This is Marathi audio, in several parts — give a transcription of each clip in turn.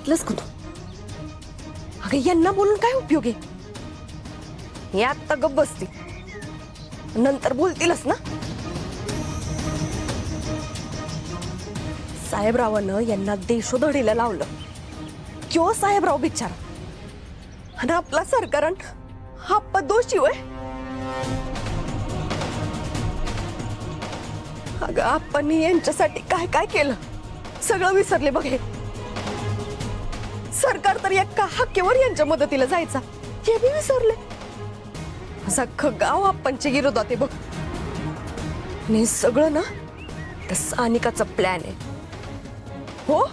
ऐकलंस का तू? अगं यांना बोलून काय उपयोग आहे? हे आत्ता गप्प बसतील, नंतर बोलतीलच ना. साहेबरावानं यांना देशोधडीला लावलं. क्यों साहेबराव बिचारा, आणि आपला सरकारान हा दोषी होय. अगं आपण यांच्यासाठी काय काय केलं सगळं विसरले बघ हे. सरकार तर एका हक्केवर यांच्या मदतीला जायचा हे बी विसरले. असं अख्खं गाव आपणच्या विरोधात आहे बघ. आणि हे सगळं ना त्या सानिकाचा प्लॅन आहे. हो,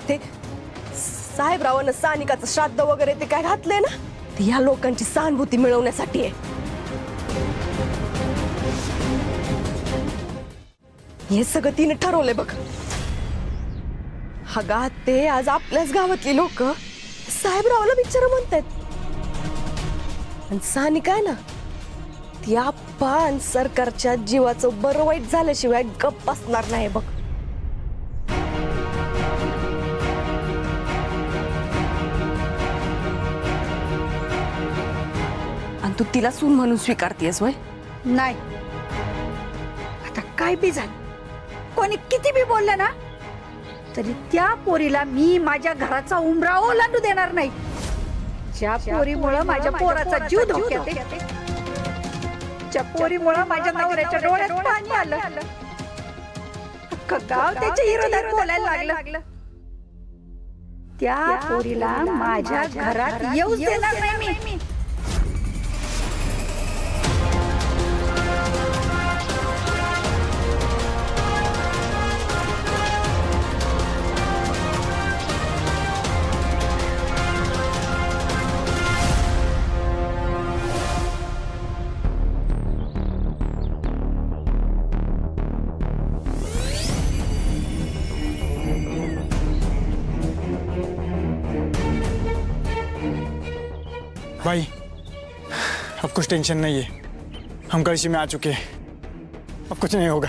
ते साहेबरावानं सानिकाचं श्राद्ध वगैरे ते काय घातलंय ना, ते ह्या लोकांची सहानुभूती मिळवण्यासाठी आहे. हे सगळं तिने ठरवलंय बघ. अगं ते आज आपल्याच गावातली लोक साहेबरावाला बिचारा म्हणतात. आणि सानिका आहे ना, ती आप्पा आणि सरकारच्या जीवाचं बरं वाईट झाल्याशिवाय गप्प बसणार नाही बघ. आणि तू तिला सून म्हणून स्वीकारतेस वय? नाही. आता काय बी झालं, कोणी किती बी बोललं ना, तरी त्या पोरीला मी माझ्या घराचा उंबरा ओलांडू देणार नाही. ज्या पोरीमुळं माझ्या पोराचा जीव धोक्यात आहे, ज्या पोरीमुळं माझ्या नवऱ्याच्या डोळ्यात पाणी आलं, अख्खं गाव त्याच्या विरोधात बोलायला लागलं, त्या पोरीला माझ्या घरात येऊच देणार नाही मी. भाई, अब कुछ टेंशन नहीं है, हम कलशी में आ चुके हैं, अब कुछ नहीं होगा.